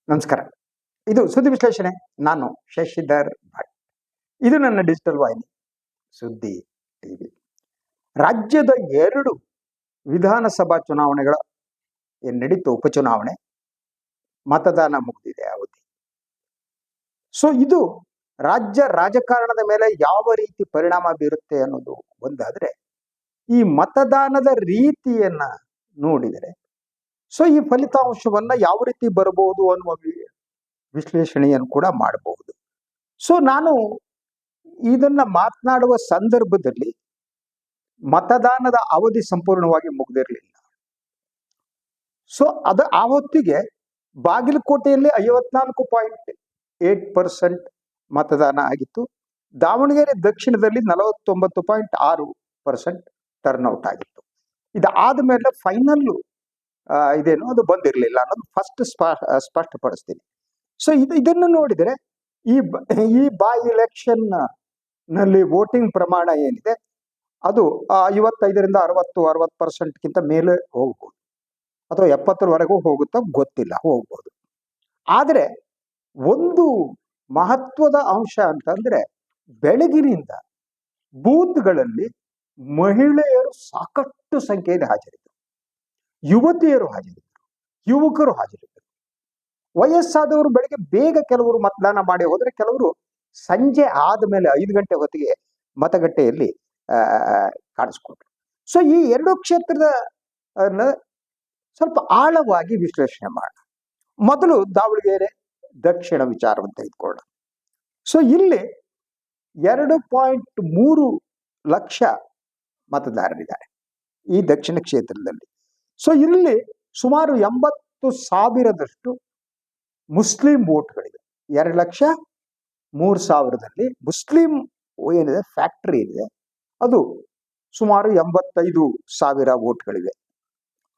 ನಮಸ್ಕಾರ. ಇದು ಸುದ್ದಿ ವಿಶ್ಲೇಷಣೆ. ನಾನು ಶಶಿಧರ್ ಭಟ್. ಇದು ನನ್ನ ಡಿಜಿಟಲ್ ವಾಹಿನಿ ಸುದ್ದಿ ಟಿವಿ. ರಾಜ್ಯದ 2 ವಿಧಾನಸಭಾ ಚುನಾವಣೆಗಳ ನಡೀತು. ಉಪಚುನಾವಣೆ ಮತದಾನ ಮುಗಿದಿದೆ ಅವಧಿ. ಸೊ ಇದು ರಾಜ್ಯ ರಾಜಕಾರಣದ ಮೇಲೆ ಯಾವ ರೀತಿ ಪರಿಣಾಮ ಬೀರುತ್ತೆ ಅನ್ನೋದು ಒಂದಾದ್ರೆ, ಈ ಮತದಾನದ ರೀತಿಯನ್ನ ನೋಡಿದರೆ ಸೊ ಈ ಫಲಿತಾಂಶವನ್ನ ಯಾವ ರೀತಿ ಬರಬಹುದು ಅನ್ನುವ ವಿಶ್ಲೇಷಣೆಯನ್ನು ಕೂಡ ಮಾಡಬಹುದು. ಸೊ ನಾನು ಇದನ್ನ ಮಾತನಾಡುವ ಸಂದರ್ಭದಲ್ಲಿ ಮತದಾನದ ಅವಧಿ ಸಂಪೂರ್ಣವಾಗಿ ಮುಗಿದಿರಲಿಲ್ಲ. ಸೊ ಆ ಹೊತ್ತಿಗೆ ಬಾಗಲಕೋಟೆಯಲ್ಲಿ 54.8% ಮತದಾನ ಆಗಿತ್ತು. ದಾವಣಗೆರೆ ದಕ್ಷಿಣದಲ್ಲಿ 49.6% ಟರ್ನ್ಔಟ್ ಆಗಿತ್ತು. ಇದಾದ ಮೇಲೆ ಫೈನಲ್ ಇದೇನು ಅದು ಬಂದಿರಲಿಲ್ಲ ಅನ್ನೋದು ಫಸ್ಟ್ ಸ್ಪಷ್ಟಪಡಿಸ್ತೀನಿ. ಸೊ ಇದನ್ನು ನೋಡಿದರೆ ಈ ಬೈ ಎಲೆಕ್ಷನ್ ನಲ್ಲಿ ವೋಟಿಂಗ್ ಪ್ರಮಾಣ ಏನಿದೆ ಅದು 55ರಿಂದ 60% ಮೇಲೆ ಹೋಗ್ಬೋದು, ಅಥವಾ 70ರವರೆಗೂ ಹೋಗುತ್ತೋ ಗೊತ್ತಿಲ್ಲ, ಹೋಗ್ಬೋದು. ಆದರೆ ಒಂದು ಮಹತ್ವದ ಅಂಶ ಅಂತಂದ್ರೆ, ಬೆಳಗಿನಿಂದ ಬೂತ್ಗಳಲ್ಲಿ ಮಹಿಳೆಯರು ಸಾಕಷ್ಟು ಸಂಖ್ಯೆಯಲ್ಲಿ ಹಾಜರಿದ್ದರು, ಯುವತಿಯರು ಹಾಜರಿದ್ದರು, ಯುವಕರು ಹಾಜರಿದ್ದರು. ವಯಸ್ಸಾದವರು ಬೆಳಗ್ಗೆ ಬೇಗ ಕೆಲವರು ಮತದಾನ ಮಾಡಿ ಹೋದ್ರೆ, ಕೆಲವರು ಸಂಜೆ ಆದ್ಮೇಲೆ 5 ಗಂಟೆ ಹೊತ್ತಿಗೆ ಮತಗಟ್ಟೆಯಲ್ಲಿ ಕಾಣಿಸ್ಕೊಂಡ್ರು. ಸೊ ಈ 2 ಕ್ಷೇತ್ರದ ಸ್ವಲ್ಪ ಆಳವಾಗಿ ವಿಶ್ಲೇಷಣೆ ಮಾಡೋಣ. ಮೊದಲು ದಾವಣಗೆರೆ ದಕ್ಷಿಣ ವಿಚಾರವನ್ನು ತೆಗೆದುಕೊಳ್ಳೋಣ. ಸೊ ಇಲ್ಲಿ 2.3 ಲಕ್ಷ ಮತದಾರರಿದ್ದಾರೆ ಈ ದಕ್ಷಿಣ ಕ್ಷೇತ್ರದಲ್ಲಿ. ಸೊ ಇಲ್ಲಿ ಸುಮಾರು 80,000ದಷ್ಟು ಮುಸ್ಲಿಂ ವೋಟ್ಗಳಿದೆ. 2,03,000ದಲ್ಲಿ ಮುಸ್ಲಿಂ ಏನಿದೆ ಫ್ಯಾಕ್ಟರಿ ಇದೆ, ಅದು ಸುಮಾರು 85,000 ವೋಟ್ಗಳಿವೆ.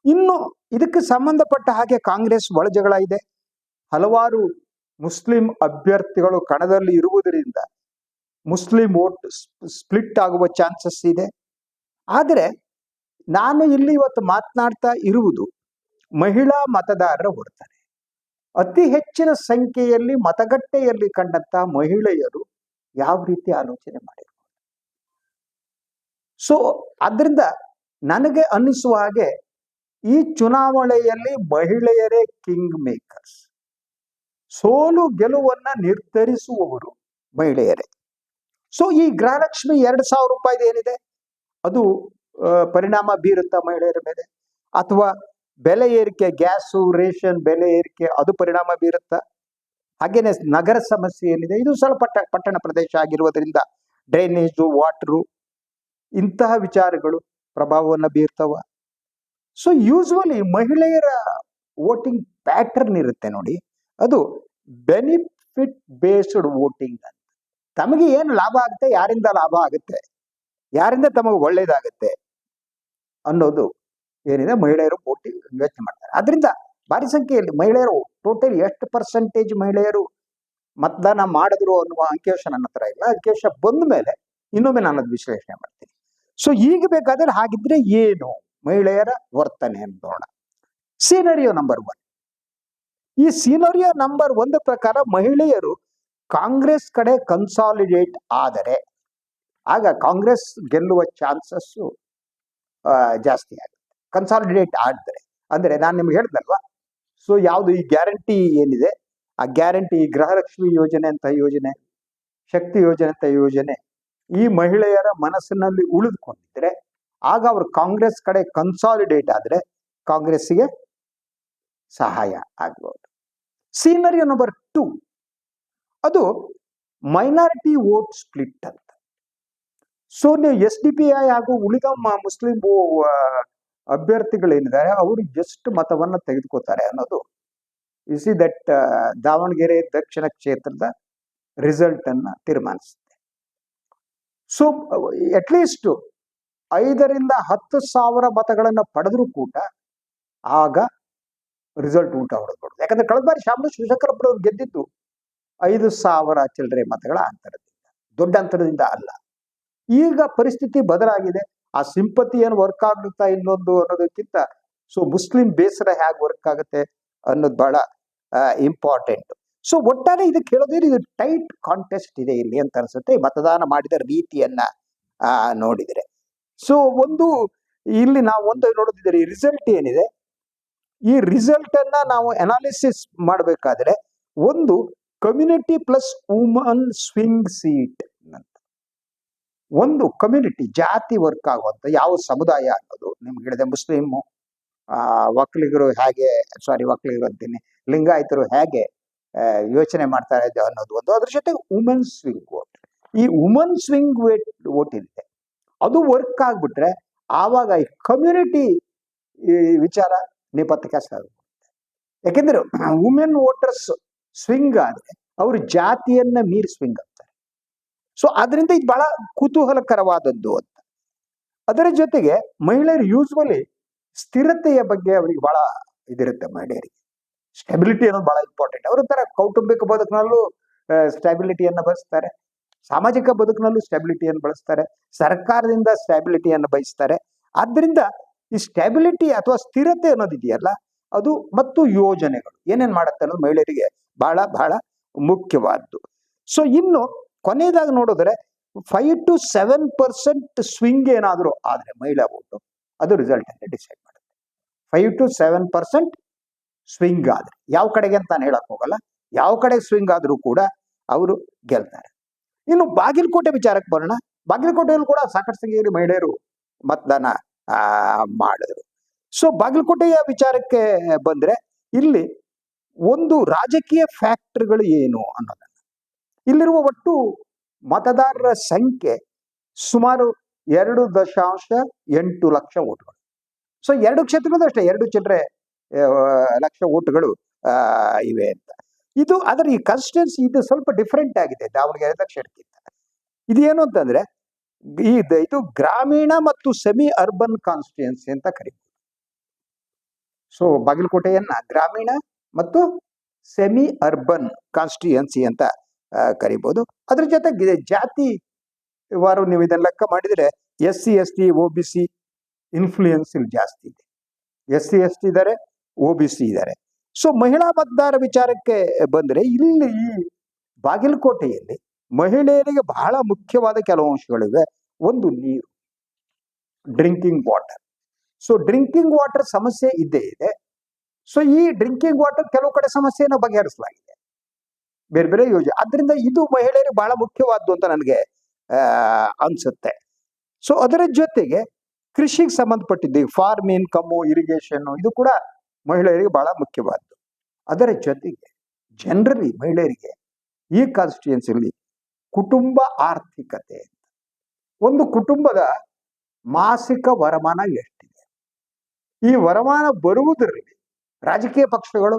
ಇನ್ನು ಇದಕ್ಕೆ ಸಂಬಂಧಪಟ್ಟ ಹಾಗೆ ಕಾಂಗ್ರೆಸ್ ಒಳಜಗಳ ಇದೆ. ಹಲವಾರು ಮುಸ್ಲಿಂ ಅಭ್ಯರ್ಥಿಗಳು ಕಣದಲ್ಲಿ ಇರುವುದರಿಂದ ಮುಸ್ಲಿಂ ವೋಟ್ ಸ್ಪ್ಲಿಟ್ ಆಗುವ ಚಾನ್ಸಸ್ ಇದೆ. ಆದರೆ ನಾನು ಇಲ್ಲಿ ಇವತ್ತು ಮಾತನಾಡ್ತಾ ಇರುವುದು ಮಹಿಳಾ ಮತದಾರರ ಹೊರತಾನೆ. ಅತಿ ಹೆಚ್ಚಿನ ಸಂಖ್ಯೆಯಲ್ಲಿ ಮತಗಟ್ಟೆಯಲ್ಲಿ ಕಂಡಂತ ಮಹಿಳೆಯರು ಯಾವ ರೀತಿ ಆಲೋಚನೆ ಮಾಡಿರ್ಬೋದು. ಸೊ ಅದರಿಂದ ನನಗೆ ಅನ್ನಿಸುವ ಹಾಗೆ ಈ ಚುನಾವಣೆಯಲ್ಲಿ ಮಹಿಳೆಯರೇ ಕಿಂಗ್ ಮೇಕರ್ಸ್. ಸೋಲು ಗೆಲುವನ್ನ ನಿರ್ಧರಿಸುವವರು ಮಹಿಳೆಯರೇ. ಸೊ ಈ ಗೃಹಲಕ್ಷ್ಮಿ 2,000 ರೂಪಾಯಿದು ಏನಿದೆ ಅದು ಪರಿಣಾಮ ಬೀರುತ್ತಾ ಮಹಿಳೆಯರ ಮೇಲೆ, ಅಥವಾ ಬೆಲೆ ಏರಿಕೆ, ಗ್ಯಾಸು ರೇಷನ್ ಬೆಲೆ ಏರಿಕೆ ಅದು ಪರಿಣಾಮ ಬೀರುತ್ತಾ? ಹಾಗೇನೆ ನಗರ ಸಮಸ್ಯೆ ಏನಿದೆ, ಇದು ಸ್ವಲ್ಪ ಪಟ್ಟಣ ಪ್ರದೇಶ ಆಗಿರುವುದರಿಂದ ಡ್ರೈನೇಜು, ವಾಟರು, ಇಂತಹ ವಿಚಾರಗಳು ಪ್ರಭಾವವನ್ನು ಬೀರ್ತಾವ. ಸೊ ಯೂಸ್ವಲಿ ಮಹಿಳೆಯರ ವೋಟಿಂಗ್ ಪ್ಯಾಟರ್ನ್ ಇರುತ್ತೆ ನೋಡಿ, ಅದು ಬೆನಿಫಿಟ್ ಬೇಸ್ಡ್ ವೋಟಿಂಗ್ ಅಂತ. ತಮಗೆ ಏನು ಲಾಭ ಆಗುತ್ತೆ, ಯಾರಿಂದ ಲಾಭ ಆಗುತ್ತೆ, ಯಾರಿಂದ ತಮಗೆ ಒಳ್ಳೇದಾಗುತ್ತೆ ಅನ್ನೋದು ಏನಿದೆ ಮಹಿಳೆಯರು ವೋಟಿಂಗ್ ಯೋಚನೆ ಮಾಡ್ತಾರೆ. ಅದರಿಂದ ಭಾರಿ ಸಂಖ್ಯೆಯಲ್ಲಿ ಮಹಿಳೆಯರು, ಟೋಟಲ್ ಎಷ್ಟು ಪರ್ಸೆಂಟೇಜ್ ಮಹಿಳೆಯರು ಮತದಾನ ಮಾಡಿದ್ರು ಅನ್ನುವ ಅಂಕಿಅಂಶ ನನ್ನ ಹತ್ರ ಇಲ್ಲ. ಅಂಕಿಅಂಶ ಬಂದ ಮೇಲೆ ಇನ್ನೊಮ್ಮೆ ನಾನು ಅದು ವಿಶ್ಲೇಷಣೆ ಮಾಡ್ತೀನಿ. ಸೊ ಈಗ ಬೇಕಾದ್ರೆ ಹಾಗಿದ್ರೆ ಏನು ಮಹಿಳೆಯರ ವರ್ತನೆ ಅಂತ ನೋಡೋಣ. Scenario number 1. ಈ ಸೀನರಿಯೋ ನಂಬರ್ 1 ಪ್ರಕಾರ ಮಹಿಳೆಯರು ಕಾಂಗ್ರೆಸ್ ಕಡೆ ಕನ್ಸಾಲಿಡೇಟ್ ಆದರೆ ಆಗ ಕಾಂಗ್ರೆಸ್ ಗೆಲ್ಲುವ ಚಾನ್ಸಸ್ ಜಾಸ್ತಿ ಆಗುತ್ತೆ. ಕನ್ಸಾಲಿಡೇಟ್ ಆದ್ರೆ ಅಂದ್ರೆ ನಾನು ನಿಮ್ಗೆ ಹೇಳ್ದಲ್ವಾ, ಸೊ ಯಾವುದು ಈ ಗ್ಯಾರಂಟಿ ಏನಿದೆ, ಆ ಗ್ಯಾರಂಟಿ, ಗೃಹಲಕ್ಷ್ಮಿ ಯೋಜನೆ ಅಂತ ಯೋಜನೆ, ಶಕ್ತಿ ಯೋಜನೆ ಅಂತ ಯೋಜನೆ ಈ ಮಹಿಳೆಯರ ಮನಸ್ಸಿನಲ್ಲಿ ಉಳಿದುಕೊಂಡಿದ್ರೆ ಆಗ ಅವರು ಕಾಂಗ್ರೆಸ್ ಕಡೆ ಕನ್ಸಾಲಿಡೇಟ್ ಆದ್ರೆ ಕಾಂಗ್ರೆಸ್ಸಿಗೆ ಸಹಾಯ ಆಗ್ಬಹುದು. ಸೀನರಿಯೋ ನಂಬರ್ 2 ಅದು ಮೈನಾರಿಟಿ ವೋಟ್ ಸ್ಪ್ಲಿಟ್ ಅಂತ. ಸೊ ನೀವು SDPI ಹಾಗೂ ಉಳಿದ ಮುಸ್ಲಿಂ ಅಭ್ಯರ್ಥಿಗಳೇನಿದ್ದಾರೆ ಅವರು ಎಷ್ಟು ಮತವನ್ನ ತೆಗೆದುಕೋತಾರೆ ಅನ್ನೋದು ಇಸಿ ದಟ್ ದಾವಣಗೆರೆ ದಕ್ಷಿಣ ಕ್ಷೇತ್ರದ ರಿಸಲ್ಟ್ ಅನ್ನ ತೀರ್ಮಾನಿಸುತ್ತೆ. ಸೊ ಅಟ್ಲೀಸ್ಟ್ 5ರಿಂದ 10,000 ಮತಗಳನ್ನ ಪಡೆದ್ರೂ ಕೂಡ ಆಗ ರಿಸಲ್ಟ್ ಊಟ ಹೊಡೆದ್ಬಿಡುದು. ಯಾಕಂದ್ರೆ ಕಳೆದ ಬಾರಿ ಶಾಮನೂರು ಶಿವಶಂಕರಪ್ಪನವರು ಗೆದ್ದಿದ್ದು 5,000 ಚಿಲ್ಲರೆ ಮತಗಳ ಅಂತರದಿಂದ, ದೊಡ್ಡ ಅಂತರದಿಂದ ಅಲ್ಲ. ಈಗ ಪರಿಸ್ಥಿತಿ ಬದಲಾಗಿದೆ. ಆ ಸಿಂಪತಿ ಏನು ವರ್ಕ್ ಆಗುತ್ತಾ ಇನ್ನೊಂದು ಅನ್ನೋದಕ್ಕಿಂತ ಸೊ ಮುಸ್ಲಿಂ ಬೇಸರ ಹೇಗೆ ವರ್ಕ್ ಆಗುತ್ತೆ ಅನ್ನೋದು ಬಹಳ ಇಂಪಾರ್ಟೆಂಟ್. ಸೊ ಒಟ್ಟಾರೆ ಇದಕ್ಕೆ ಹೇಳೋದ್ರೆ ಇದು ಟೈಟ್ ಕಾಂಟೆಸ್ಟ್ ಇದೆ ಇಲ್ಲಿ ಅಂತ ಅನ್ಸುತ್ತೆ, ಮತದಾನ ಮಾಡಿದ ರೀತಿಯನ್ನ ನೋಡಿದರೆ. ಸೊ ಒಂದು ಇಲ್ಲಿ ನಾವು ಒಂದು ನೋಡೋದಿದ್ರೆ ರಿಸಲ್ಟ್ ಏನಿದೆ, ಈ ರಿಸಲ್ಟ್ ಅನ್ನ ನಾವು ಅನಾಲಿಸಿಸ್ ಮಾಡಬೇಕಾದ್ರೆ ಒಂದು community plus woman swing seat ಅಂತ, ಒಂದು ಕಮ್ಯುನಿಟಿ ಜಾತಿ ವರ್ಕ್ ಆಗುವಂತ ಯಾವ ಸಮುದಾಯ ಅನ್ನೋದು ನಿಮ್ಗೆ ಹೇಳಿದೆ, ಮುಸ್ಲಿಂ ಒಕ್ಕಲಿಗರು ಹೇಗೆ, ಒಕ್ಕಲಿಗರು ಅಂತೀನಿ, ಲಿಂಗಾಯತರು ಹೇಗೆ ಯೋಚನೆ ಮಾಡ್ತಾ ಇದೆ ಅನ್ನೋದು ಒಂದು, ಅದ್ರ ಜೊತೆ ವುಮನ್ ಸ್ವಿಂಗ್ ವೋಟ್. ಈ ವುಮನ್ ಸ್ವಿಂಗ್ ವೋಟ್ ಇದೆ, ಅದು ವರ್ಕ್ ಆಗ್ಬಿಟ್ರೆ ಆವಾಗ ಈ ಕಮ್ಯುನಿಟಿ ವಿಚಾರ ನೇಪಥ್ಯಕ್ಕೆ ಸಾಗುತ್ತೆ. ಯಾಕೆಂದ್ರೆ ವುಮೆನ್ ವೋಟರ್ಸ್ ಸ್ವಿಂಗ್ ಆದ್ರೆ ಅವರು ಜಾತಿಯನ್ನ ಮೀರಿ ಸ್ವಿಂಗ್ ಆಗ್ತಾರೆ. ಸೊ ಅದರಿಂದ ಇದು ಬಹಳ ಕುತೂಹಲಕರವಾದದ್ದು ಅಂತ. ಅದರ ಜೊತೆಗೆ ಮಹಿಳೆಯರು ಯೂಸ್ವಲಿ ಸ್ಥಿರತೆಯ ಬಗ್ಗೆ ಅವರಿಗೆ ಬಹಳ ಇದಿರುತ್ತೆ. ಮಹಿಳೆಯರಿಗೆ ಸ್ಟೆಬಿಲಿಟಿ ಅನ್ನೋದು ಬಹಳ ಇಂಪಾರ್ಟೆಂಟ್. ಅವ್ರ ತರ ಕೌಟುಂಬಿಕ ಬದುಕಿನಲ್ಲೂ ಸ್ಟೆಬಿಲಿಟಿಯನ್ನ ಬಯಸ್ತಾರೆ, ಸಾಮಾಜಿಕ ಬದುಕಿನಲ್ಲೂ ಸ್ಟೆಬಿಲಿಟಿಯನ್ನು ಬಳಸ್ತಾರೆ, ಸರ್ಕಾರದಿಂದ ಸ್ಟೆಬಿಲಿಟಿಯನ್ನು ಬಯಸ್ತಾರೆ. ಆದ್ರಿಂದ ಈ ಸ್ಟೆಬಿಲಿಟಿ ಅಥವಾ ಸ್ಥಿರತೆ ಅನ್ನೋದಿದೆಯಲ್ಲ ಅದು, ಮತ್ತು ಯೋಜನೆಗಳು ಏನೇನ್ ಮಾಡುತ್ತೆ ಅನ್ನೋದು ಮಹಿಳೆಯರಿಗೆ ಬಹಳ ಬಹಳ ಮುಖ್ಯವಾದ್ದು. ಸೊ ಇನ್ನು ಕೊನೆಯದಾಗಿ ನೋಡಿದ್ರೆ 5 to 7% ಸ್ವಿಂಗ್ ಏನಾದರೂ ಆದ್ರೆ ಮಹಿಳಾ ಓಟು, ಅದು ರಿಸಲ್ಟ್ ಅಂತ ಡಿಸೈಡ್ ಮಾಡುತ್ತೆ. 5 to 7% ಸ್ವಿಂಗ್ ಆದ್ರೆ, ಯಾವ ಕಡೆಗೆ ಅಂತ ನಾನು ಹೇಳಕ್ ಹೋಗಲ್ಲ, ಯಾವ ಕಡೆ ಸ್ವಿಂಗ್ ಆದ್ರೂ ಕೂಡ ಅವರು ಗೆಲ್ತಾರೆ. ಇನ್ನು ಬಾಗಲಕೋಟೆ ವಿಚಾರಕ್ಕೆ ಬರೋಣ. ಬಾಗಲಕೋಟೆಯಲ್ಲೂ ಕೂಡ ಸಾಕಷ್ಟು ಸಂಖ್ಯೆಯಲ್ಲಿ ಮಹಿಳೆಯರು ಮತದಾನ ಮಾಡಿದ್ರು. ಸೊ ಬಾಗಲಕೋಟೆಯ ವಿಚಾರಕ್ಕೆ ಬಂದ್ರೆ ಇಲ್ಲಿ ಒಂದು ರಾಜಕೀಯ ಫ್ಯಾಕ್ಟರ್ಗಳು ಏನು ಅನ್ನೋದನ್ನ, ಇಲ್ಲಿರುವ ಒಟ್ಟು ಮತದಾರರ ಸಂಖ್ಯೆ ಸುಮಾರು 2.8 ಲಕ್ಷ ಓಟುಗಳು. ಸೊ 2 ಕ್ಷೇತ್ರಗಳು ಅಷ್ಟೇ 2 ಚಿಲ್ಲರೆ ಲಕ್ಷ ಓಟುಗಳು ಇವೆ ಅಂತ. ಇದು ಅದರ ಈ ಕಾನ್ಸ್ಟಿಟ್ಯೂನ್ಸಿ ಇದು ಸ್ವಲ್ಪ ಡಿಫರೆಂಟ್ ಆಗಿದೆ ದಾವಣಗೆರೆ ದಕ್ಷಿಣಕ್ಕಿಂತ. ಇದೇನು ಅಂತಂದ್ರೆ ಇದು ಗ್ರಾಮೀಣ ಮತ್ತು ಸೆಮಿ ಅರ್ಬನ್ ಕಾನ್ಸ್ಟಿಟ್ಯೂನ್ಸಿ ಅಂತ ಕರೀತಾರೆ. ಸೊ ಬಾಗಲಕೋಟೆಯನ್ನ ಗ್ರಾಮೀಣ ಮತ್ತು ಸೆಮಿ ಅರ್ಬನ್ ಕಾನ್ಸ್ಟಿಟ್ಯೂನ್ಸಿ ಅಂತ ಕರಿಬಹುದು. ಅದ್ರ ಜೊತೆಗೆ ಜಾತಿ ವಾರು ನೀವು ಇದನ್ನ ಲೆಕ್ಕ ಮಾಡಿದ್ರೆ SC ST OBC ಇನ್ಫ್ಲೂಯೆನ್ಸ್ ಇಲ್ಲಿ ಜಾಸ್ತಿ ಇದೆ. SC ST ಇದ್ದಾರೆ, OBC ಇದ್ದಾರೆ. ಸೊ ಮಹಿಳಾ ಮತದಾರ ವಿಚಾರಕ್ಕೆ ಬಂದ್ರೆ ಇಲ್ಲಿ ಈ ಬಾಗಲಕೋಟೆಯಲ್ಲಿ ಮಹಿಳೆಯರಿಗೆ ಬಹಳ ಮುಖ್ಯವಾದ ಕೆಲವು ಅಂಶಗಳಿವೆ. ಒಂದು ನೀರು, drinking water. So drinking water ಸಮಸ್ಯೆ ಇದ್ದೇ ಇದೆ. ಸೊ ಈ ಡ್ರಿಂಕಿಂಗ್ ವಾಟರ್ ಕೆಲವು ಕಡೆ ಸಮಸ್ಯೆಯನ್ನು ಬಗೆಹರಿಸಲಾಗಿದೆ ಬೇರೆ ಬೇರೆ ಯೋಜನೆ. ಆದ್ರಿಂದ ಇದು ಮಹಿಳೆಯರಿಗೆ ಬಹಳ ಮುಖ್ಯವಾದ್ದು ಅಂತ ನನಗೆ ಅನ್ಸುತ್ತೆ. ಸೊ ಅದರ ಜೊತೆಗೆ ಕೃಷಿಗೆ ಸಂಬಂಧಪಟ್ಟಿದ್ದು ಫಾರ್ಮ್ ಇನ್ಕಮ್ಮು, ಇರಿಗೇಷನ್, ಇದು ಕೂಡ ಮಹಿಳೆಯರಿಗೆ ಬಹಳ ಮುಖ್ಯವಾದ್ದು. ಅದರ ಜೊತೆಗೆ ಜನರಲಿ ಮಹಿಳೆಯರಿಗೆ ಈ ಕಾನ್ಸ್ಟಿಟ್ಯೂನ್ಸಿಯಲ್ಲಿ ಕುಟುಂಬ ಆರ್ಥಿಕತೆ, ಒಂದು ಕುಟುಂಬದ ಮಾಸಿಕ ವರಮಾನ ಎಷ್ಟಿದೆ, ಈ ವರಮಾನ ಬರುವುದರಲ್ಲಿ ರಾಜಕೀಯ ಪಕ್ಷಗಳು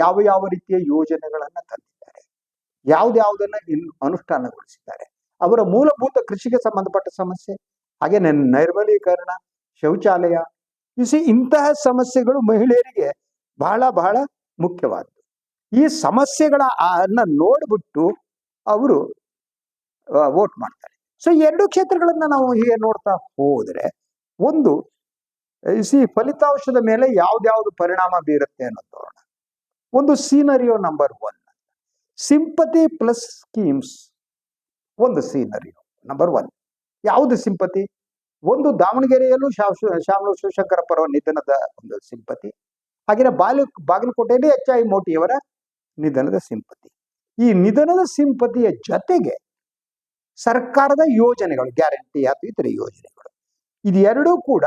ಯಾವ ಯಾವ ರೀತಿಯ ಯೋಜನೆಗಳನ್ನ ತಂದಿದ್ದಾರೆ, ಯಾವ್ದಾವುದನ್ನ ಅನುಷ್ಠಾನಗೊಳಿಸಿದ್ದಾರೆ, ಅವರ ಮೂಲಭೂತ ಕೃಷಿಗೆ ಸಂಬಂಧಪಟ್ಟ ಸಮಸ್ಯೆ, ಹಾಗೆ ನೈರ್ಮಲೀಕರಣ, ಶೌಚಾಲಯ, ಇಂತಹ ಸಮಸ್ಯೆಗಳು ಮಹಿಳೆಯರಿಗೆ ಬಹಳ ಬಹಳ ಮುಖ್ಯವಾದ್ದು. ಈ ಸಮಸ್ಯೆಗಳ ನೋಡ್ಬಿಟ್ಟು ಅವರು ವೋಟ್ ಮಾಡ್ತಾರೆ. ಸೊ 2 ಕ್ಷೇತ್ರಗಳನ್ನ ನಾವು ಹೀಗೆ ನೋಡ್ತಾ ಹೋದ್ರೆ ಒಂದು ಫಲಿತಾಂಶದ ಮೇಲೆ ಯಾವ್ದ್ಯಾವ್ದು ಪರಿಣಾಮ ಬೀರುತ್ತೆ ಅನ್ನೋದು ನೋಡೋಣ. ಒಂದು scenario number 1, sympathy plus schemes. ಒಂದು ಸೀನರಿಯೋ ನಂಬರ್ 1 ಯಾವುದು ಸಿಂಪತಿ? ಒಂದು ದಾವಣಗೆರೆಯಲ್ಲೂ ಶ್ಯಾಮಲ ಶಿವಶಂಕರಪ್ಪರ ನಿಧನದ ಒಂದು ಸಿಂಪತಿ, ಹಾಗೆಯೇ ಬಾಗಲಕೋಟೆಯಲ್ಲಿ HI ಮೋಟಿಯವರ ನಿಧನದ ಸಿಂಪತಿ. ಈ ನಿಧನದ ಸಿಂಪತಿಯ ಜೊತೆಗೆ ಸರ್ಕಾರದ ಯೋಜನೆಗಳು, ಗ್ಯಾರಂಟಿ ಅಥವಾ ಇತರ ಯೋಜನೆಗಳು, ಇದೆರಡೂ ಕೂಡ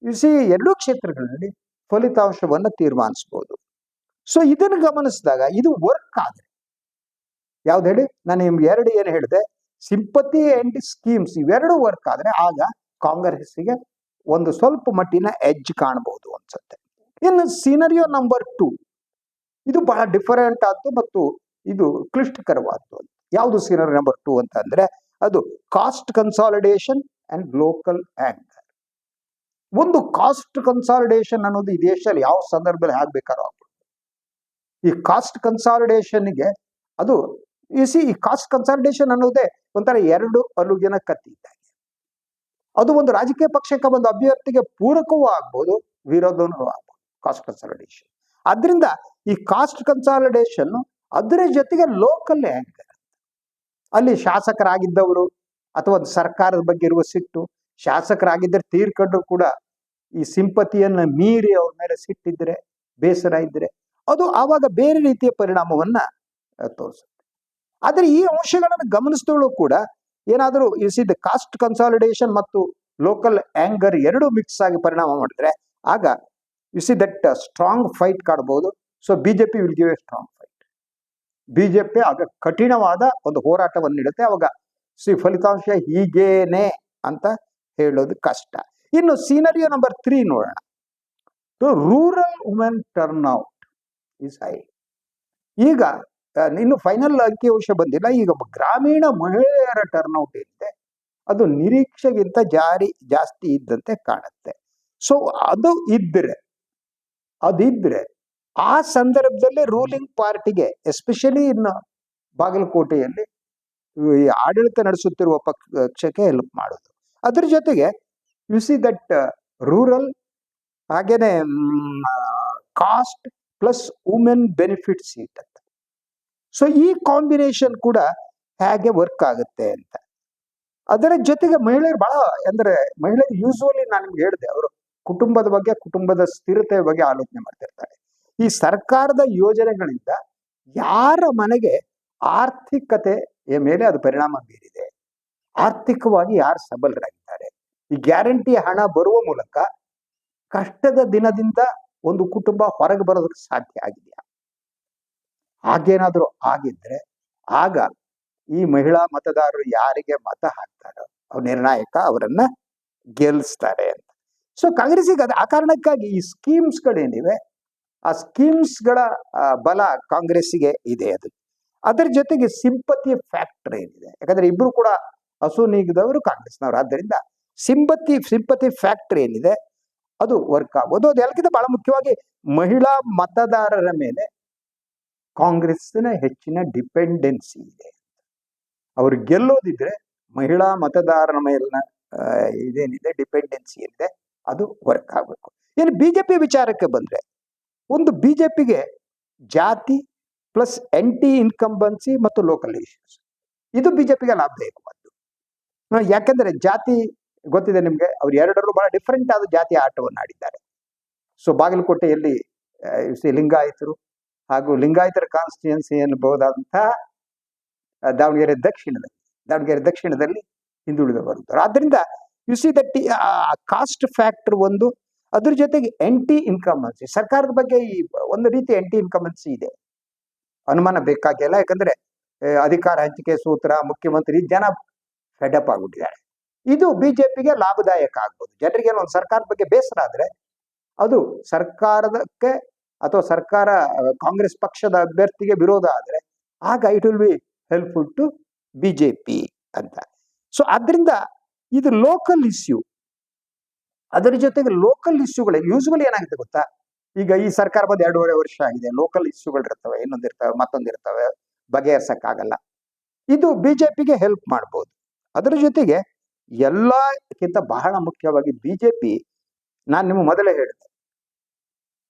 2 ಕ್ಷೇತ್ರಗಳಲ್ಲಿ ಫಲಿತಾಂಶವನ್ನ ತೀರ್ಮಾನಿಸಬಹುದು. ಸೊ ಇದನ್ನು ಗಮನಿಸಿದಾಗ ಇದು ವರ್ಕ್ ಆದ್ರೆ, ಯಾವ್ದು ಹೇಳಿ, ನಾನು ನಿಮ್ಗೆ 2 ಏನು ಹೇಳಿದೆ, ಸಿಂಪತಿ ಅಂಡ್ ಸ್ಕೀಮ್ಸ್, ಇವೆರಡು ವರ್ಕ್ ಆದ್ರೆ ಆಗ ಕಾಂಗ್ರೆಸ್ಸಿಗೆ ಒಂದು ಸ್ವಲ್ಪ ಮಟ್ಟಿನ ಎಡ್ಜ್ ಕಾಣಬಹುದು ಅನ್ಸುತ್ತೆ. ಇನ್ನು ಸೀನರಿಯೋ ನಂಬರ್ 2 ಇದು ಬಹಳ ಡಿಫರೆಂಟ್ ಆದ್ದು ಮತ್ತು ಇದು ಕ್ಲಿಷ್ಟಕರವಾದ್ದು. ಯಾವುದು ಸೀನರಿಯೋ ನಂಬರ್ 2 ಅಂತ ಅಂದ್ರೆ ಅದು cost consolidation and local anger. ಒಂದು ಕಾಸ್ಟ್ ಕನ್ಸಾಲಿಡೇಷನ್ ಅನ್ನೋದು ಈ ದೇಶದಲ್ಲಿ ಯಾವ ಸಂದರ್ಭದಲ್ಲಿ ಆಗ್ಬೇಕಾದ್ರೂ ಆಗ್ಬೋದು. ಈ ಕಾಸ್ಟ್ ಕನ್ಸಾಲಿಡೇಷನ್ಗೆ ಅದು ಈ ಕಾಸ್ಟ್ ಕನ್ಸಾಲಿಡೇಷನ್ ಅನ್ನೋದೇ ಒಂಥರ 2 ಅಲುಗಿನ ಕತ್ತಿ ಇದ್ದಾಗ. ಅದು ಒಂದು ರಾಜಕೀಯ ಪಕ್ಷಕ್ಕೆ ಒಂದು ಅಭ್ಯರ್ಥಿಗೆ ಪೂರಕವೂ ಆಗ್ಬೋದು, ವಿರೋಧನೂ ಆಗ್ಬೋದು ಕಾಸ್ಟ್ ಕನ್ಸಾಲಿಡೇಷನ್. ಆದ್ರಿಂದ ಈ ಕಾಸ್ಟ್ ಕನ್ಸಾಲಿಡೇಷನ್ ಅದರ ಜೊತೆಗೆ ಲೋಕಲ್ ಆಂಕರ್, ಅಲ್ಲಿ ಶಾಸಕರಾಗಿದ್ದವರು ಅಥವಾ ಸರ್ಕಾರದ ಬಗ್ಗೆ ಇರುವ ಸಿಟ್ಟು, ಶಾಸಕರಾಗಿದ್ದರೆ ತೀರ್ಕೊಂಡ್ರು ಕೂಡ ಈ ಸಿಂಪತಿಯನ್ನ ಮೀರಿ ಅವ್ರ ಮೇಲೆ ಸಿಟ್ಟಿದ್ರೆ, ಬೇಸರ ಇದ್ರೆ ಅದು ಆವಾಗ ಬೇರೆ ರೀತಿಯ ಪರಿಣಾಮವನ್ನ ತೋರಿಸುತ್ತೆ. ಆದ್ರೆ ಈ ಅಂಶಗಳನ್ನು ಗಮನಿಸಿದವಳು ಕೂಡ ಏನಾದರೂ ದ ಕಾಸ್ಟ್ ಕನ್ಸಾಲಿಡೇಷನ್ ಮತ್ತು ಲೋಕಲ್ ಆಂಗರ್ ಎರಡು ಮಿಕ್ಸ್ ಆಗಿ ಪರಿಣಾಮ ಮಾಡಿದ್ರೆ ಆಗ ದಟ್ ಸ್ಟ್ರಾಂಗ್ ಫೈಟ್ ಕಾಣಬಹುದು. So BJP will give A strong fight. BJP ಆಗ ಕಠಿಣವಾದ ಒಂದು ಹೋರಾಟವನ್ನು ನೀಡುತ್ತೆ. ಅವಾಗ ಫಲಿತಾಂಶ ಹೀಗೇನೆ ಅಂತ ಹೇಳೋದು ಕಷ್ಟ. ಇನ್ನು ಸೀನರಿಯೋ ನಂಬರ್ 3 ನೋಡೋಣ. Rural women turn out is high. ಈಗ ಇನ್ನು ಫೈನಲ್ ಅಂಕಿಅಂಶ ಬಂದಿಲ್ಲ. ಈಗ ಗ್ರಾಮೀಣ ಮಹಿಳೆಯರ ಟರ್ನ್ಔಟ್ ಏನಿದೆ ಅದು ನಿರೀಕ್ಷೆಗಿಂತ ಜಾಸ್ತಿ ಇದ್ದಂತೆ ಕಾಣುತ್ತೆ. ಸೊ ಅದಿದ್ರೆ ಆ ಸಂದರ್ಭದಲ್ಲಿ ರೂಲಿಂಗ್ ಪಾರ್ಟಿಗೆ, ಎಸ್ಪೆಷಲಿ ಇನ್ನು ಬಾಗಲಕೋಟೆಯಲ್ಲಿ ಈ ಆಡಳಿತ ನಡೆಸುತ್ತಿರುವ ಪಕ್ಷಕ್ಕೆ ಹೆಲ್ಪ್ ಮಾಡೋದು. ಅದ್ರ ಜೊತೆಗೆ ದಟ್ ರೂರಲ್ ಹಾಗೇನೆ cost plus women benefit seat ಅಂತ. ಸೊ ಈ ಕಾಂಬಿನೇಷನ್ ಕೂಡ ಹೇಗೆ ವರ್ಕ್ ಆಗುತ್ತೆ ಅಂತ. ಅದರ ಜೊತೆಗೆ ಮಹಿಳೆಯರು ಮಹಿಳೆಯರು ಯೂಶುವಲಿ ನಾನು ನಿಮ್ಗೆ ಹೇಳಿದೆ, ಅವರು ಕುಟುಂಬದ ಬಗ್ಗೆ, ಕುಟುಂಬದ ಸ್ಥಿರತೆಯ ಬಗ್ಗೆ ಆಲೋಚನೆ ಮಾಡ್ತಿರ್ತಾರೆ. ಈ ಸರ್ಕಾರದ ಯೋಜನೆಗಳಿಂದ ಯಾರ ಮನೆಗೆ ಆರ್ಥಿಕತೆಯ ಮೇಲೆ ಅದು ಪರಿಣಾಮ ಬೀರಿದೆ, ಆರ್ಥಿಕವಾಗಿ ಯಾರು ಸಬಲರಾಗಿದ್ದಾರೆ, ಈ ಗ್ಯಾರಂಟಿ ಹಣ ಬರುವ ಮೂಲಕ ಕಷ್ಟದ ದಿನದಿಂದ ಒಂದು ಕುಟುಂಬ ಹೊರಗೆ ಬರೋದಕ್ಕೆ ಸಾಧ್ಯ ಆಗಿದೆಯಾ? ಹಾಗೇನಾದ್ರೂ ಆಗಿದ್ರೆ ಆಗ ಈ ಮಹಿಳಾ ಮತದಾರರು ಯಾರಿಗೆ ಮತ ಹಾಕ್ತಾರೋ ಅವ್ರು ನಿರ್ಣಾಯಕ, ಅವರನ್ನ ಗೆಲ್ಲಿಸ್ತಾರೆ ಅಂತ. ಸೊ ಕಾಂಗ್ರೆಸ್ಸಿಗೆ ಆ ಕಾರಣಕ್ಕಾಗಿ ಈ ಸ್ಕೀಮ್ಸ್ಗಳೇನಿವೆ ಆ ಸ್ಕೀಮ್ಸ್ಗಳ ಬಲ ಕಾಂಗ್ರೆಸ್ಸಿಗೆ ಇದೆ. ಅದರ ಜೊತೆಗೆ ಸಿಂಪತಿ ಫ್ಯಾಕ್ಟರ್ ಏನಿದೆ, ಯಾಕಂದ್ರೆ ಇಬ್ರು ಕೂಡ ಹಸು ನೀಗಿದವರು ಕಾಂಗ್ರೆಸ್ನವರು, ಆದ್ದರಿಂದ ಸಿಂಪತಿ ಫ್ಯಾಕ್ಟರ್ ಏನಿದೆ ಅದು ವರ್ಕ್ ಆಗೋದು. ಅದು ಎಲ್ಲಕ್ಕಿಂತ ಬಹಳ ಮುಖ್ಯವಾಗಿ ಮಹಿಳಾ ಮತದಾರರ ಮೇಲೆ ಕಾಂಗ್ರೆಸ್ಸಿನ ಹೆಚ್ಚಿನ ಡಿಪೆಂಡೆನ್ಸಿ ಇದೆ. ಅವರು ಗೆಲ್ಲೋದಿದ್ರೆ ಮಹಿಳಾ ಮತದಾರರ ಮೇಲಿನ ಇದೇನಿದೆ ಡಿಪೆಂಡೆನ್ಸಿ ಏನಿದೆ ಅದು ವರ್ಕ್ ಆಗಬೇಕು. ಇನ್ನು ಬಿಜೆಪಿ ವಿಚಾರಕ್ಕೆ ಬಂದ್ರೆ, ಒಂದು ಬಿಜೆಪಿಗೆ ಜಾತಿ ಪ್ಲಸ್ ಆಂಟಿ ಇನ್ಕಂಬನ್ಸಿ ಮತ್ತು ಲೋಕಲ್ ಇಶ್ಯೂಸ್ ಇದು ಬಿಜೆಪಿಗೆ ಲಾಭದಾಯಕವಾದ್ದು. ಯಾಕಂದ್ರೆ ಜಾತಿ ಗೊತ್ತಿದೆ ನಿಮ್ಗೆ, ಅವ್ರು ಎರಡರಲ್ಲೂ ಬಹಳ ಡಿಫರೆಂಟ್ ಆದ ಜಾತಿ ಆಟವನ್ನು ಆಡಿದ್ದಾರೆ. ಸೊ ಬಾಗಲಕೋಟೆಯಲ್ಲಿ ಲಿಂಗಾಯತರು ಹಾಗೂ ಲಿಂಗಾಯತರ ಕಾನ್ಸ್ಟಿಟ್ಯೂನ್ಸಿ ಎನ್ನಬಹುದಾದಂತಹ ದಾವಣಗೆರೆ ದಕ್ಷಿಣದಲ್ಲಿ ಹಿಂದುಳಿದ ವರ್ಗದವರು. ಆದ್ರಿಂದ ದಟ್ ಕಾಸ್ಟ್ ಫ್ಯಾಕ್ಟರ್ ಒಂದು, ಅದ್ರ ಜೊತೆಗೆ ಆಂಟಿ ಇನ್ಕಂಬನ್ಸಿ, ಸರ್ಕಾರದ ಬಗ್ಗೆ ಈ ಒಂದು ರೀತಿ ಆಂಟಿ ಇನ್ಕಂಬನ್ಸಿ ಇದೆ, ಅನುಮಾನ ಬೇಕಾಗಿಲ್ಲ. ಯಾಕಂದ್ರೆ ಅಧಿಕಾರ ಹಂಚಿಕೆ ಸೂತ್ರ, ಮುಖ್ಯಮಂತ್ರಿ, ಜನ ಫೆಡಪ್ ಆಗ್ಬಿಟ್ಟಿದ್ದಾರೆ. ಇದು ಬಿಜೆಪಿಗೆ ಲಾಭದಾಯಕ ಆಗ್ಬೋದು. ಜನರಿಗೆ ಒಂದು ಸರ್ಕಾರದ ಬಗ್ಗೆ ಬೇಸರ ಆದ್ರೆ ಅದು ಸರ್ಕಾರಕ್ಕೆ ಅಥವಾ ಸರ್ಕಾರ ಕಾಂಗ್ರೆಸ್ ಪಕ್ಷದ ಅಭ್ಯರ್ಥಿಗೆ ವಿರೋಧ ಆದ್ರೆ ಆಗ it will be helpful to BJP ಅಂತ. ಸೊ ಆದ್ರಿಂದ ಇದು ಲೋಕಲ್ ಇಶ್ಯೂ. ಅದರ ಜೊತೆಗೆ ಲೋಕಲ್ ಇಶ್ಯೂಗಳು ಯೂಶುವಲಿ ಏನಾಗುತ್ತೆ ಗೊತ್ತಾ, ಈಗ ಈ ಸರ್ಕಾರ ಬಂದು 2.5 ವರ್ಷ ಆಗಿದೆ, ಲೋಕಲ್ ಇಶ್ಯೂಗಳು ಇರ್ತವೆ, ಇನ್ನೊಂದಿರ್ತವೆ, ಮತ್ತೊಂದಿರ್ತವೆ, ಬಗೆಹರಿಸಕ್ಕಾಗಲ್ಲ. ಇದು ಬಿಜೆಪಿಗೆ ಹೆಲ್ಪ್ ಮಾಡ್ಬೋದು. ಅದರ ಜೊತೆಗೆ ಎಲ್ಲಕ್ಕಿಂತ ಬಹಳ ಮುಖ್ಯವಾಗಿ ಬಿಜೆಪಿ, ನಾನು ನಿಮಗೆ ಮೊದಲೇ ಹೇಳಿದೆ,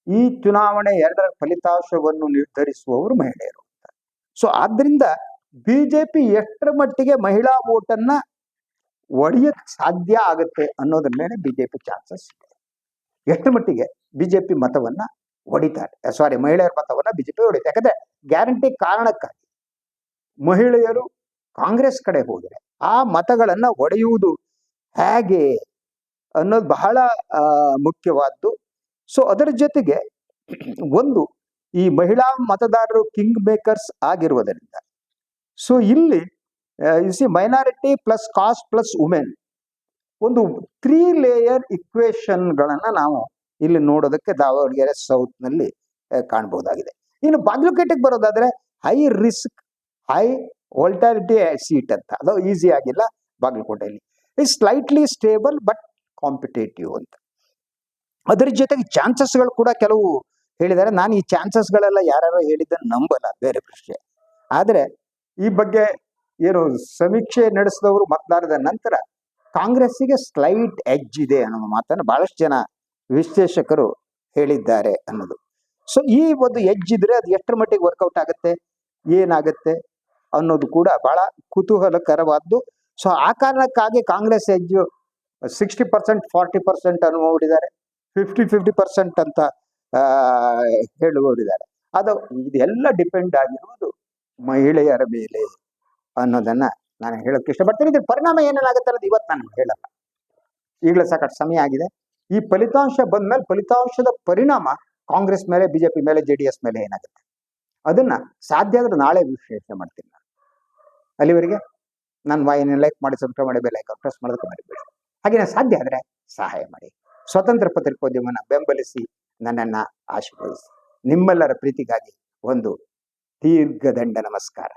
ಈ ಚುನಾವಣೆ 2ರ ಫಲಿತಾಂಶವನ್ನು ನಿರ್ಧರಿಸುವವರು ಮಹಿಳೆಯರು ಅಂತ. ಸೊ ಆದ್ರಿಂದ ಬಿಜೆಪಿ ಎಷ್ಟರ ಮಟ್ಟಿಗೆ ಮಹಿಳಾ ವೋಟನ್ನ ಒಡೆಯಕ್ಕೆ ಸಾಧ್ಯ ಆಗುತ್ತೆ ಅನ್ನೋದ್ರ ಮೇಲೆ ಬಿಜೆಪಿ ಚಾನ್ಸಸ್ ಇದೆ. ಎಷ್ಟರ ಮಟ್ಟಿಗೆ ಬಿಜೆಪಿ ಮತವನ್ನ ಹೊಡಿತಾರೆ, ಮಹಿಳೆಯರ ಮತವನ್ನ ಬಿಜೆಪಿ ಹೊಡಿತಾರೆ. ಯಾಕಂದ್ರೆ ಗ್ಯಾರಂಟಿ ಕಾರಣಕ್ಕಾಗಿ ಮಹಿಳೆಯರು ಕಾಂಗ್ರೆಸ್ ಕಡೆ ಹೋದರೆ ಆ ಮತಗಳನ್ನ ಒಡೆಯುವುದು ಹೇಗೆ ಅನ್ನೋದು ಬಹಳ ಮುಖ್ಯವಾದ್ದು. ಸೊ ಅದರ ಜೊತೆಗೆ ಒಂದು ಈ ಮಹಿಳಾ ಮತದಾರರು ಕಿಂಗ್ ಮೇಕರ್ಸ್ ಆಗಿರುವುದರಿಂದ, ಸೊ ಇಲ್ಲಿ minority plus cost plus women ಒಂದು 3 ಲೇಯರ್ ಇಕ್ವೇಶನ್ಗಳನ್ನ ನಾವು ಇಲ್ಲಿ ನೋಡೋದಕ್ಕೆ ದಾವಣಗೆರೆ ಸೌತ್ ನಲ್ಲಿ ಕಾಣಬಹುದಾಗಿದೆ. ಇನ್ನು ಬಾಗಲಕೋಟೆಗೆ ಬರೋದಾದ್ರೆ ಹೈ ರಿಸ್ಕ್ ಹೈ ವೋಲ್ಟಾಲಿಟಿ ಸೀಟ್ ಅಂತ, ಅದು ಈಸಿ ಆಗಿಲ್ಲ ಬಾಗಲಕೋಟೆಯಲ್ಲಿ. Is slightly stable but competitive ಅಂತ. ಅದರ ಜೊತೆಗೆ ಚಾನ್ಸಸ್ಗಳು ಕೂಡ ಕೆಲವು ಹೇಳಿದ್ದಾರೆ. ನಾನು ಈ ಚಾನ್ಸಸ್ಗಳೆಲ್ಲ ಯಾರು ಹೇಳಿದ್ದನ್ನು ನಂಬಲ್ಲ, ಬೇರೆ ಪ್ರಶ್ನೆ. ಆದರೆ ಈ ಬಗ್ಗೆ ಏನು ಸಮೀಕ್ಷೆ ನಡೆಸಿದವರು ಮತದಾನದ ನಂತರ ಕಾಂಗ್ರೆಸ್ಸಿಗೆ ಸ್ಲೈಟ್ ಎಡ್ಜ್ ಇದೆ ಅನ್ನೋ ಮಾತನ್ನು ಬಹಳಷ್ಟು ಜನ ವಿಶ್ಲೇಷಕರು ಹೇಳಿದ್ದಾರೆ ಅನ್ನೋದು. ಸೊ ಈ ಒಂದು ಎಡ್ಜ್ ಇದ್ರೆ ಅದು ಎಷ್ಟರ ಮಟ್ಟಿಗೆ ವರ್ಕೌಟ್ ಆಗುತ್ತೆ, ಏನಾಗುತ್ತೆ ಅನ್ನೋದು ಕೂಡ ಬಹಳ ಕುತೂಹಲಕರವಾದ್ದು. ಸೊ ಆ ಕಾರಣಕ್ಕಾಗಿ ಕಾಂಗ್ರೆಸ್ ಎಡ್ಜ್ 60% 40% ಅನ್ನುವವರಿದ್ದಾರೆ, 50% ಅಂತ ಹೇಳುವವರಿದ್ದಾರೆ. ಅದು ಇದೆಲ್ಲ ಡಿಪೆಂಡ್ ಆಗಿರುವುದು ಮಹಿಳೆಯರ ಮೇಲೆ ಅನ್ನೋದನ್ನ ನಾನು ಹೇಳೋಕೆ ಇಷ್ಟಪಡ್ತೀನಿ. ಇದ್ರ ಪರಿಣಾಮ ಏನೇನಾಗುತ್ತೆ ಅನ್ನೋದು ಇವತ್ತು ನಾನು ಹೇಳಲ್ಲ, ಈಗಲೇ ಸಾಕಷ್ಟು ಸಮಯ ಆಗಿದೆ. ಈ ಫಲಿತಾಂಶ ಬಂದ್ಮೇಲೆ ಫಲಿತಾಂಶದ ಪರಿಣಾಮ ಕಾಂಗ್ರೆಸ್ ಮೇಲೆ, ಬಿಜೆಪಿ ಮೇಲೆ, JDS ಮೇಲೆ ಏನಾಗುತ್ತೆ ಅದನ್ನ ಸಾಧ್ಯ ಆದ್ರೆ ನಾಳೆ ವಿಶ್ಲೇಷಣೆ ಮಾಡ್ತೀನಿ ನಾನು. ಅಲ್ಲಿವರೆಗೆ ನನ್ನ ವಾಹಿನಿ ಲೈಕ್ ಮಾಡಿ, ಸಬ್ಸ್ಕ್ರೈಬ್ ಮಾಡಿ, ಬೆಲ್ ಐಕಾನ್ ಪ್ರೆಸ್ ಮಾಡೋದಕ್ಕೆ ಮರಿಬೇಡಿ. ಹಾಗೆ ಸಾಧ್ಯ ಆದ್ರೆ ಸಹಾಯ ಮಾಡಿ. ಸ್ವತಂತ್ರ ಪತ್ರಿಕೋದ್ಯಮನ ಬೆಂಬಲಿಸಿ, ನನ್ನನ್ನ ಆಶೀರ್ವದಿಸಿ. ನಿಮ್ಮೆಲ್ಲರ ಪ್ರೀತಿಗಾಗಿ ಒಂದು ದೀರ್ಘದಂಡ ನಮಸ್ಕಾರ.